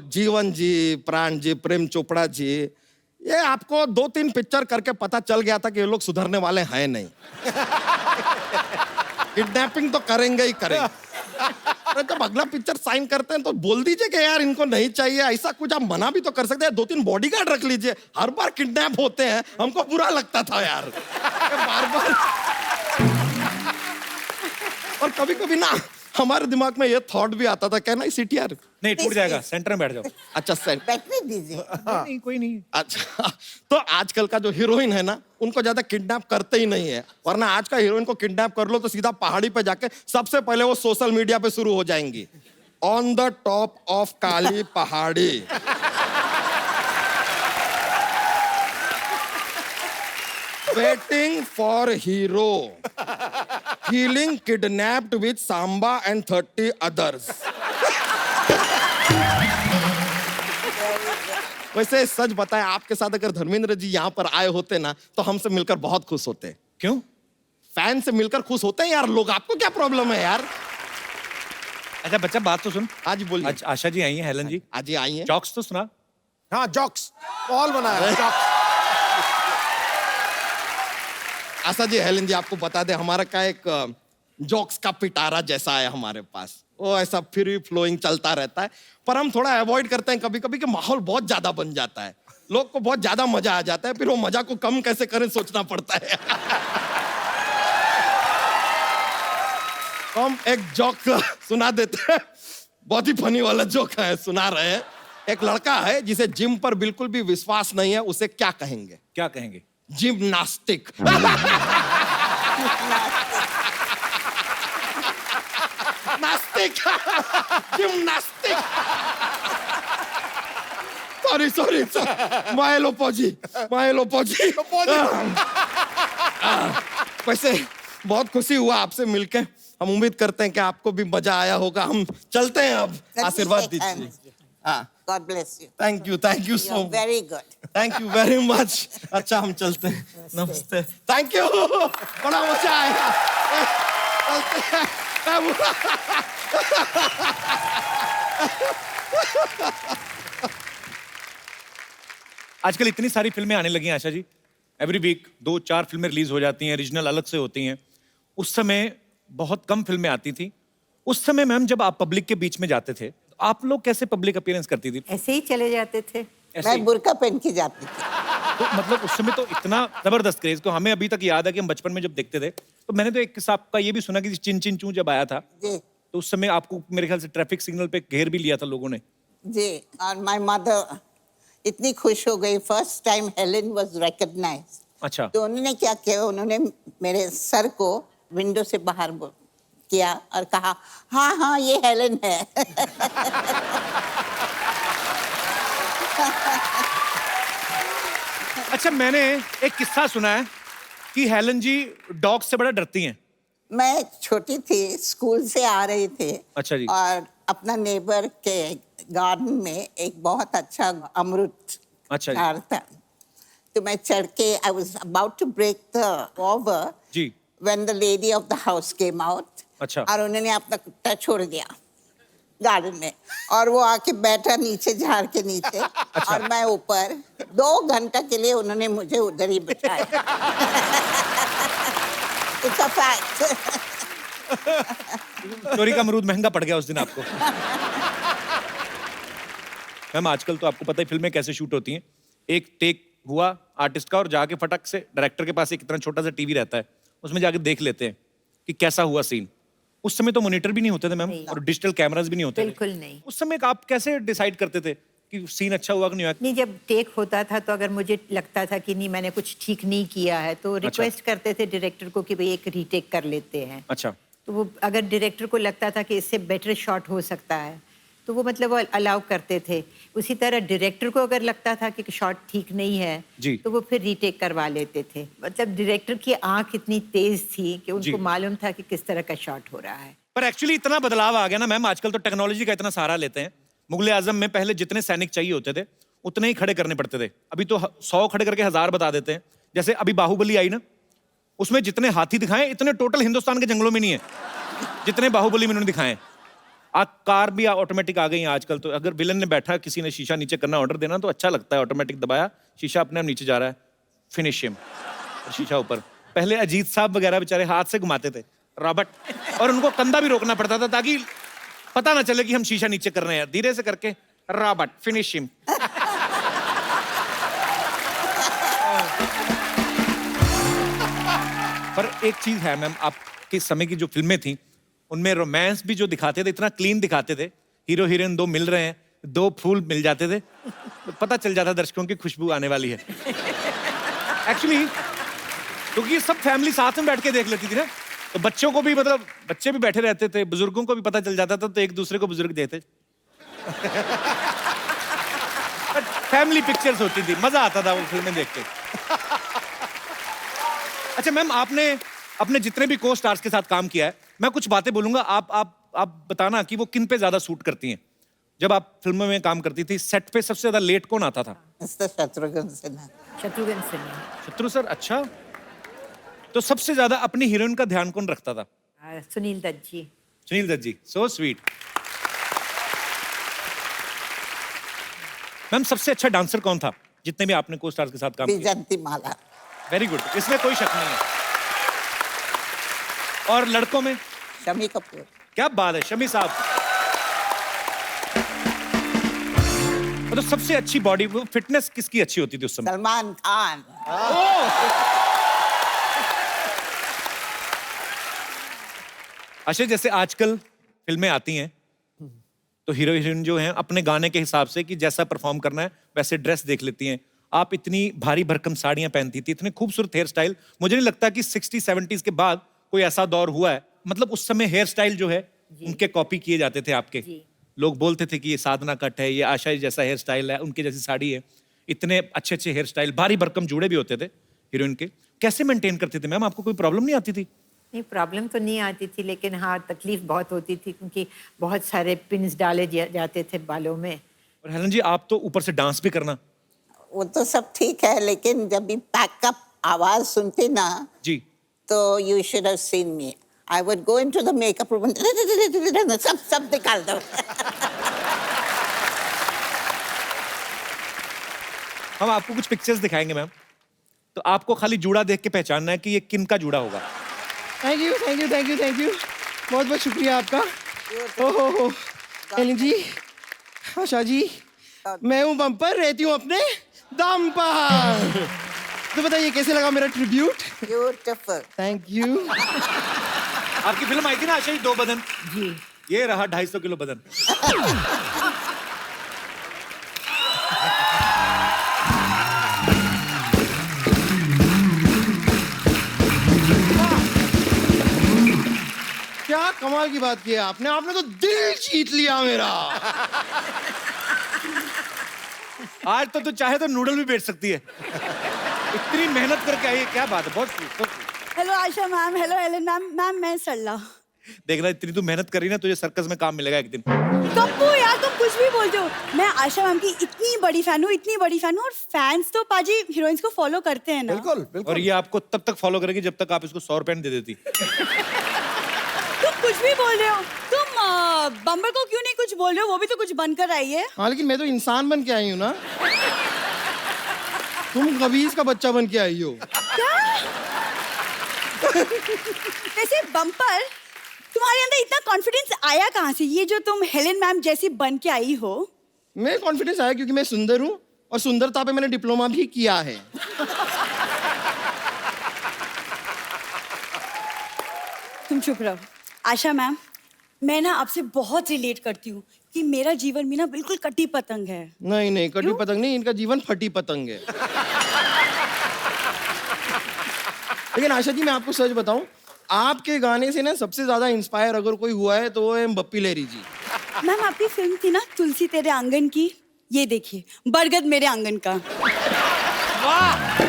जीवन जी, प्राण जी, प्रेम चोपड़ा जी, ये आपको 2-3 पिक्चर करके पता चल गया था कि ये लोग सुधरने वाले हैं नहीं। किडनैपिंग तो करेंगे ही करेंगे। अरे जब अगला पिक्चर साइन करते हैं तो बोल दीजिए कि यार इनको नहीं चाहिए, ऐसा कुछ आप मना भी तो कर सकते हैं। 2-3 बॉडीगार्ड रख लीजिए। हर बार किडनैप होते हैं, हमको बुरा लगता था यार, बार बार। और कभी कभी ना हमारे दिमाग में ये थॉट भी आता था, कहना सीटीआर नहीं टूट जाएगा, सेंटर में बैठ जाओ। अच्छा सेंट बैठने दीजिए। नहीं कोई नहीं। अच्छा, तो आजकल का जो हीरोइन है ना, उनको ज्यादा किडनैप करते ही नहीं है, वरना आज का हीरोइन को किडनैप कर लो तो सीधा पहाड़ी पे जाके सबसे पहले वो सोशल मीडिया पे शुरू हो जाएंगी, ऑन द टॉप ऑफ काली पहाड़ी। Waiting for hero, feeling kidnapped with Samba and 30 others. वैसे सच बताएं, आपके साथ अगर धर्मेंद्र जी यहाँ पर आए होते ना तो हमसे मिलकर बहुत खुश होते। क्यों? फैन से मिलकर खुश होते हैं यार लोग, आपको क्या प्रॉब्लम है यार? अच्छा बच्चा बात तो सुन। आज बोलिए। आज आशा जी आई हैं, हेलन जी। आज ये आई है। जॉक्स तो सुना। हाँ जॉक्स पॉल बनाया है, जॉक्स। आशा जी, हेलन जी आपको बता दे, हमारा का एक जॉक्स का पिटारा जैसा है हमारे पास, वो ऐसा फ्री फ्लोइंग चलता रहता है, पर हम थोड़ा अवॉइड करते हैं कभी कभी कि माहौल बहुत ज्यादा बन जाता है, लोग को बहुत ज्यादा मजा आ जाता है, फिर वो मजा को कम कैसे करें सोचना पड़ता है। हम एक जोक सुना देते हैं, बहुत ही फनी वाला जोक है, सुना रहे हैं। एक लड़का है जिसे जिम पर बिल्कुल भी विश्वास नहीं है, उसे क्या कहेंगे? क्या कहेंगे? जिम्नास्टिक। नास्तिक। जिम्नास्टिक। सॉरी मायलोपोजी। वैसे बहुत खुशी हुआ आपसे मिलके, हम उम्मीद करते हैं कि आपको भी मजा आया होगा। हम चलते हैं अब, आशीर्वाद दीजिए। हाँ, God bless you. Thank you so You're much. very good. Thank you very much. अच्छा हम चलते हैं, नमस्ते। थैंक यू, बड़ा मजा आया। चलते हैं। आजकल इतनी सारी फिल्में आने लगी हैं आशा जी, एवरी वीक 2-4 फिल्में रिलीज हो जाती हैं, रीजनल अलग से होती हैं। उस समय बहुत कम फिल्में आती थी। उस समय मैम जब आप पब्लिक के बीच में जाते थे, तो आप लोग कैसे पब्लिक अपीयरेंस करती थी? ऐसे ही चले जाते थे। ऐसे ही? मैं बुर्का पहन के जाती थी। तो मतलब उस समय तो इतना जबरदस्त क्रेज को हमें अभी तक याद है कि हम बचपन में जब देखते थे, तो मैंने तो एक किस्सा आपका ये भी सुना कि चिन चिन चू जब आया था, जी तो उस समय आपको मेरे ख्याल से ट्रैफिक सिग्नल पे घेर भी लिया था लोगों ने। जी, और माय मदर इतनी खुश हो गई, first time Helen was recognised. अच्छा। तो उन्होंने क्या किया, उन्होंने मेरे सर को विंडो से बाहर किया और कहा, हाँ ये हेलेन है। अच्छा, मैंने एक किस्सा सुना है कि हेलन जी डॉग से बड़ा डरती हैं। मैं छोटी थी, स्कूल से आ रही थी। अच्छा जी। और अपना नेबर के गार्डन में एक बहुत अच्छा अमरूद अच्छा जी। झाड़ था, तो मैं चढ़ के I was about to break the over जी। When the lady of the house came out. अच्छा। और उन्होंने अपना कुत्ता छोड़ दिया गार्डन में, और वो आके बैठा नीचे झाड़ के नीचे। अच्छा। और मैं ऊपर 2 घंटा के लिए उन्होंने मुझे उधर ही बिठाया। It's a fact. चोरी का अमरूद महंगा पड़ गया उस दिन आपको। मैम आजकल तो आपको पता है फिल्में कैसे शूट होती हैं, एक टेक हुआ आर्टिस्ट का और जाके फटक से डायरेक्टर के पास एक इतना छोटा सा टीवी रहता है, उसमें जाके देख लेते हैं कि कैसा हुआ सीन। उस समय तो मॉनिटर भी नहीं होते थे मैम, नहीं। और डिजिटल कैमरास भी नहीं होते थे। बिल्कुल नहीं। उस समय आप कैसे डिसाइड करते थे कि सीन अच्छा हुआ कि नहीं हुआ? नहीं, जब टेक होता था तो अगर मुझे लगता था कि नहीं मैंने कुछ ठीक नहीं किया है तो रिक्वेस्ट करते थे डायरेक्टर को कि भाई एक रीटेक कर लेते हैं। अच्छा। तो वो अगर डायरेक्टर को लगता था कि इससे बेटर शॉट हो सकता है तो वो मतलब वो अलाउ करते थे। उसी तरह डायरेक्टर को अगर लगता था कि शॉट ठीक नहीं है जी। तो वो फिर रीटेक करवा लेते थे। मतलब डायरेक्टर की आंख इतनी तेज थी कि जी। उनको मालूम था कि किस तरह का शॉट हो रहा है। पर एक्चुअली इतना बदलाव आ गया ना मैम, आजकल तो टेक्नोलॉजी का इतना सहारा लेते हैं। मुगल आजम में पहले जितने सैनिक चाहिए होते थे उतने ही खड़े करने पड़ते थे, अभी तो 100 खड़े करके 1000 बता देते हैं। जैसे अभी बाहुबली आई ना, उसमें जितने हाथी दिखाए इतने टोटल हिंदुस्तान के जंगलों में नहीं है जितने बाहुबली में उन्होंने दिखाए। कार भी ऑटोमेटिक आ गई है आजकल, तो अगर विलन ने बैठा किसी ने शीशा नीचे करना ऑर्डर देना तो अच्छा लगता है, ऑटोमेटिक दबाया शीशा अपने आप नीचे जा रहा है, फिनिश हिम, शीशा ऊपर। पहले अजीत साहब वगैरह बेचारे हाथ से घुमाते थे रॉबर्ट, और उनको कंधा भी रोकना पड़ता था ताकि पता ना चले कि हम शीशा नीचे कर रहे हैं, धीरे से करके रॉबर्ट फिनिश हिम। पर एक चीज है मैम, आपके समय की जो फिल्में थी उनमें रोमांस भी जो दिखाते थे इतना क्लीन दिखाते थे, हीरो हीरोइन दो मिल रहे हैं, दो फूल मिल जाते थे, तो पता चल जाता दर्शकों की खुशबू आने वाली है। एक्चुअली क्योंकि सब फैमिली साथ में बैठ के देख लेती थी ना, तो बच्चों को भी, मतलब बच्चे भी बैठे रहते थे, बुजुर्गों को भी पता चल जाता था, तो एक दूसरे को बुजुर्ग देते। फैमिली पिक्चर्स होती थी, मजा आता था वो फिल्में देख के। अच्छा मैम, आपने अपने जितने भी को स्टार्स के साथ काम किया है, मैं कुछ बातें बोलूंगा, आप बताना कि वो किन पे ज्यादा सूट करती हैं। जब आप फिल्मों में काम करती थी, सेट पे सबसे ज्यादा लेट कौन आता था? मिस्टर शत्रुघ्न सिन्हा। शत्रुघ्न सिन्हा। शत्रु सर, अच्छा। तो सबसे ज्यादा अपनी हीरोइन का ध्यान कौन रखता था? सुनील दत्त जी। सुनील दत्त जी, सो स्वीट। मैम, सबसे अच्छा डांसर कौन था जितने भी आपने को स्टार्स के साथ काम किया? विजंती माला। वेरी गुड, इसमें कोई शक नहीं है। और लड़कों में? शमी कपूर। क्या बात है, शमी साहब। तो सबसे अच्छी बॉडी फिटनेस किसकी अच्छी होती थी उस समय? सलमान खान। अच्छा, जैसे आजकल फिल्में आती हैं तो हीरो हीरोइन जो हैं अपने गाने के हिसाब से कि जैसा परफॉर्म करना है वैसे ड्रेस देख लेती हैं। आप इतनी भारी भरकम साड़ियां पहनती थी, इतने खूबसूरत हेयर स्टाइल, मुझे नहीं लगता कि 60-70s के बाद कोई ऐसा दौर हुआ है, मतलब उस समय हेयर स्टाइल जो है उनके कॉपी किए जाते थे आपके। लोग बोलते थे कि ये साधना कट है, ये आशा जैसा हेयर स्टाइल है, उनकी जैसी साड़ी है। इतने अच्छे अच्छे हेयर स्टाइल, भारी भरकम जूड़े भी होते थे हीरोइन के। कैसे मेंटेन करते थे मैम? आपको कोई प्रॉब्लम नहीं आती थी? नहीं, प्रॉब्लम तो नहीं आती थी, लेकिन हाँ तकलीफ बहुत होती थी क्योंकि बहुत सारे पिन्स डाले जाते थे बालों में। और हेलन जी, आप तो ऊपर से डांस भी करना। वो तो सब ठीक है, लेकिन जब भी पैकअप आवाज सुनते ना जी, तो you should have seen me. I would go into the makeup room, सब निकाल दो। हम आपको कुछ पिक्चर्स दिखाएंगे मैम, तो आपको खाली जूड़ा देख के पहचानना है कि ये किन का जूड़ा होगा। Thank you thank you thank you thank you, बहुत बहुत शुक्रिया आपका। ओहो हेलन जी, आशा जी, मैं हूँ बम्पर, रहती हूँ अपने दम पर। तो बताइए कैसे लगा मेरा ट्रिब्यूट? ब्यूटीफुल। Thank you. आपकी फिल्म आई थी ना आशा जी, 2 बदन। जी। ये रहा 250 किलो बदन। क्या कमाल की बात की है आपने, आपने तो दिल जीत लिया मेरा। आज तो तू चाहे तो नूडल भी बेच सकती है, इतनी मेहनत करके आई है। क्या बात है, बहुत sweet। Hello Asha ma'am, hello Helen ma'am. Ma'am मैं सरला। देखना, इतनी तू मेहनत करी ना, तुझे सर्कस में काम मिलेगा एक दिन। कप्पू यार, तुम कुछ भी बोलते हो। मैं आशा मैम की इतनी बड़ी फैन हूँ, इतनी बड़ी फैन हूँ, और फैंस तो पाजी हीरोइंस को फॉलो करते हैं ना। बिल्कुल बिल्कुल। और ये आपको तब तक फॉलो करेगी जब तक आप इसको 100 रुपए दे देती। तुम कुछ भी बोल रहे हो। तुम बम्बर को क्यों नहीं कुछ बोल रहे हो? वो भी तो कुछ बनकर आई है। हाँ, लेकिन मैं तो इंसान बन के आई हूँ ना, तुम कबीज का बच्चा बन के आई हो। वैसे बम्पर, तुम्हारे अंदर इतना कॉन्फिडेंस आया कहाँ से, ये जो तुम हेलन मैम जैसी बन के आई हो? मैं कॉन्फिडेंस आया क्योंकि मैं सुंदर हूँ, और सुंदरता पे मैंने डिप्लोमा भी किया है। तुम चुप रहो। आशा मैम, मैं ना आपसे बहुत रिलेट करती हूँ कि मेरा जीवन भी ना बिल्कुल कटी पतंग है। नहीं नहीं, कटी पतंग नहीं, इनका जीवन फटी पतंग है। लेकिन आशा जी, मैं आपको सच बताऊं, आपके गाने से ना सबसे ज्यादा इंस्पायर अगर कोई हुआ है तो वो है बप्पी लहरी जी। मैम, आपकी फिल्म थी ना तुलसी तेरे आंगन की, ये देखिए बरगद मेरे आंगन का। वाह!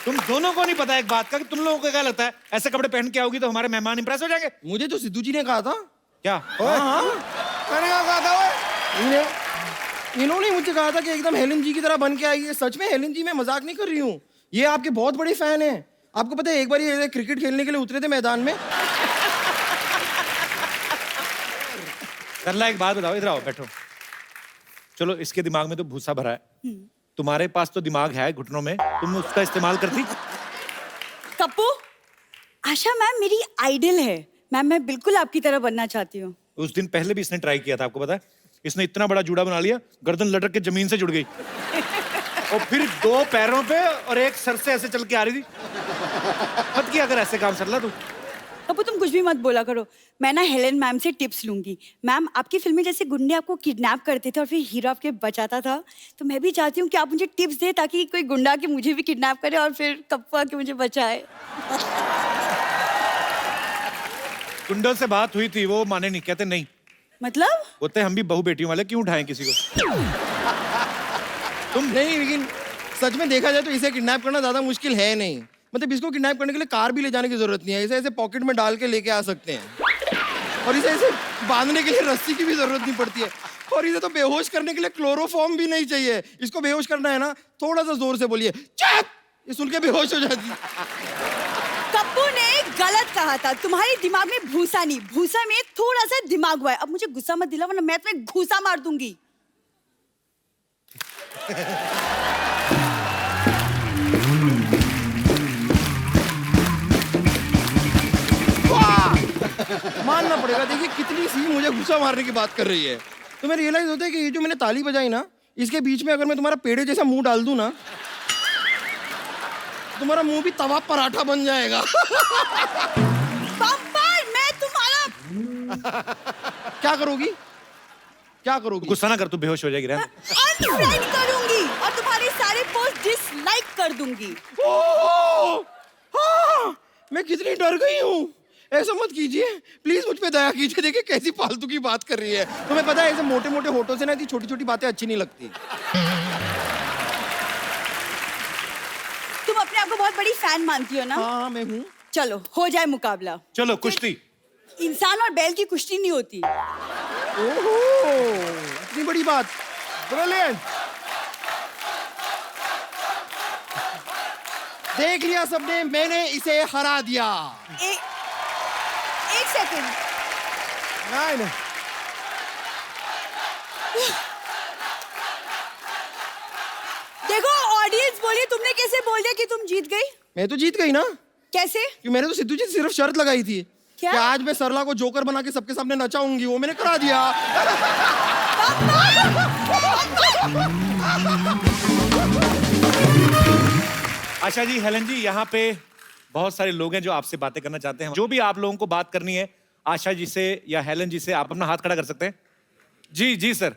तुम दोनों को नहीं पता एक बात का कि तुम लोगों को क्या लगता है ऐसे कपड़े पहन के आओगी तो हमारे मेहमान इंप्रेस हो जाएंगे? मुझे तो सिद्धू जी ने कहा था। क्या? मैंने क्या कहा था वो? इन्होंने मुझे कहा था कि एकदम हेलन जी की तरह बन के आई है। सच में हेलन जी, मैं मजाक नहीं कर रही हूँ, ये आपके बहुत बड़े फैन हैं। आपको पता है, एक बार ये क्रिकेट खेलने के लिए उतरे थे मैदान में, करला एक बात बताओ, इधर आओ बैठो। चलो इसके दिमाग में तो भूसा भरा है, तुम्हारे पास तो दिमाग है घुटनों में, तुम उसका इस्तेमाल करती। कप्पू, आशा मैम मेरी आइडल है मैम, मैं बिल्कुल आपकी तरह बनना चाहती हूँ। उस दिन पहले भी इसने ट्राई किया था, आपको पता है? इसने इतना बड़ा जूड़ा बना लिया, गर्दन लटक के जमीन से जुड़ गई और फिर 2 पैरों पे और एक सर से ऐसे चल के आ रही थी। मत किया कर ऐसे काम सरला तू। कप्पू तुम कुछ भी मत बोला करो, मैं ना हेलेन मैम से टिप्स लूंगी। मैम आपकी फिल्म में जैसे गुंडे आपको किडनैप करते थे और फिर हीरो आपके बचाता था, तो मैं भी चाहती हूँ कि आप मुझे टिप्स दें ताकि कोई गुंडा आके मुझे भी किडनैप करे और फिर कप्पू आके मुझे बचाए। गुंडों से बात हुई थी, वो माने नहीं, कहते नहीं। मतलब बोलते हम भी बहू बेटियों वाले, क्यों उठाएं किसी को। तुम नहीं, लेकिन सच में देखा जाए तो इसे किडनैप करना ज्यादा मुश्किल है नहीं। मतलब इसको किडनैप करने के लिए कार भी ले जाने की जरूरत नहीं है, इसे ऐसे पॉकेट में डाल के लेके आ सकते हैं और इसे ऐसे बांधने के लिए रस्सी की भी जरूरत नहीं पड़ती है। और इसे तो बेहोश करने के लिए क्लोरोफॉर्म भी नहीं चाहिए। इसको बेहोश करना है ना, थोड़ा सा जोर से बोलिए चुप, ये सुन के बेहोश हो जाती है। कप्पू ने गलत कहा था, तुम्हारे दिमाग में भूसा नहीं, भूसा में थोड़ा सा दिमाग हुआ है। अब मुझे गुस्सा मत दिला वरना मैं तुम्हें घूसा मार दूंगी। मानना पड़ेगा, देखिए कितनी सी मुझे गुस्सा मारने की बात कर रही है। तुम्हें रियलाइज होता है कि ये जो मैंने ताली बजाई ना, इसके बीच में अगर मैं तुम्हारा पेड़े जैसा मुंह डाल दूं ना, तुम्हारा मुंह भी तवा पराठा बन जाएगा। बम्पर, मैं तुम्हारा क्या करोगी, क्या करोगी? गुस्सा ना कर, तू बेहोश हो जाएगी। रहने दे। अनफ्रेंड करूंगी और तुम्हारे सारे पोस्ट डिसलाइक कर दूंगी। ओह! हाँ, मैं कितनी डर गई हूँ। ऐसा मत कीजिए प्लीज, मुझ पे दया कीजिए। देखिए कैसी फालतू की बात कर रही है। तुम्हें पता है ऐसे मोटे मोटे होठों से ना ऐसी छोटी छोटी बातें अच्छी नहीं लगती। तुम अपने आप को बहुत बड़ी फैन मानती हो ना? हाँ मैं हूँ। चलो हो जाए मुकाबला। चलो कुश्ती। इंसान और बैल की कुश्ती नहीं होती। ओहो, इतनी बड़ी बात। ब्रिलियंट। देख लिया सबने, मैंने इसे हरा दिया। एक सेकंड, नहीं देखो ऑडियंस बोली, तुमने कैसे बोल दिया कि तुम जीत गई? मैं तो जीत गई ना, कैसे? कि मैंने तो सिद्धू जी से सिर्फ शर्त लगाई थी क्या? कि आज मैं सरला को जोकर बना के सबके सामने नचाऊंगी, वो मैंने करा दिया। आशा जी, हेलन जी, यहाँ पे बहुत सारे लोग हैं जो आपसे बातें करना चाहते हैं। जो भी आप लोगों को बात करनी है आशा जी से या हेलन जी से, आप अपना हाथ खड़ा कर सकते हैं। जी जी सर,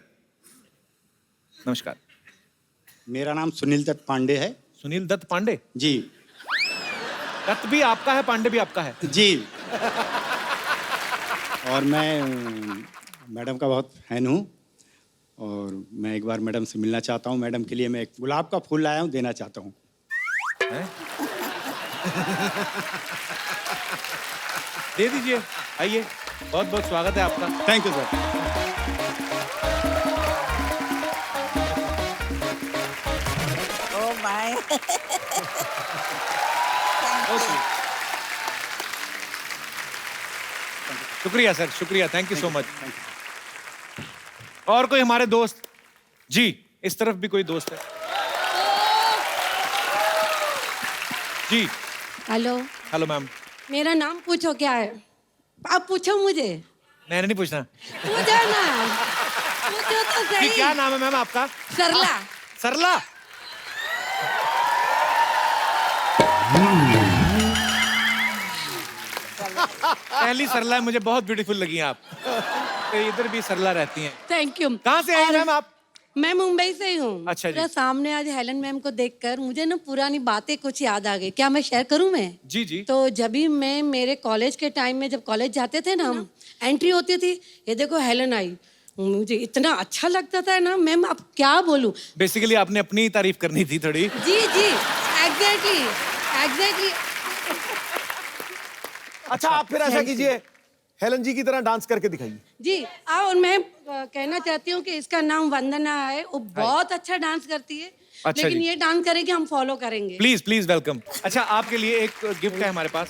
नमस्कार। मेरा नाम सुनील दत्त पांडे है। सुनील दत्त पांडे जी। दत्त भी आपका है, पांडे भी आपका है? जी। और मैं मैडम का बहुत फैन हूँ और मैं एक बार मैडम से मिलना चाहता हूँ। मैडम के लिए मैं एक गुलाब का फूल लाया हूँ, देना चाहता हूँ। दे दीजिए, आइए, बहुत बहुत स्वागत है आपका। Thank you sir. Oh my. शुक्रिया सर, शुक्रिया, थैंक यू सो मच। और कोई हमारे दोस्त? जी, इस तरफ भी कोई दोस्त है? जी। हेलो। Hello ma'am. मेरा नाम पूछो क्या है? आप पूछो मुझे। मैंने नहीं पूछना। पूछो ना, पूछो तो जी, सही। क्या नाम है मैम आपका? सरला। सरला। पहली सरला है, मुझे बहुत ब्यूटीफुल लगी आप। तो इधर भी सरला रहती हैं। Thank you. कहाँ से आई मैम आप? मैं मुंबई से ही हूँ। अच्छा जी। मेरे सामने आज हेलन मैम को देखकर मुझे ना पुरानी बातें कुछ याद आ गई। क्या मैं शेयर करूँ मैं? जी जी। तो जब भी मैं मेरे कॉलेज के टाइम में, जब कॉलेज जाते थे ना हम, एंट्री होती थी, ये देखो हेलन आई, मुझे इतना अच्छा लगता था ना मैम, अब क्या बोलूं। बेसिकली आपने अपनी तारीफ करनी थी थोड़ी। जी जी, एग्जैक्टली एग्जैक्टली। अच्छा आप फिर ऐसा कीजिए, हेलन जी की तरह डांस करके दिखाइए। जी। और मैं कहना चाहती हूँ कि इसका नाम वंदना है, वो बहुत अच्छा डांस करती है। अच्छा लेकिन जी। ये डांस करेगी, हम फॉलो करेंगे। Please please welcome. अच्छा, आपके लिए एक गिफ्ट है हमारे पास।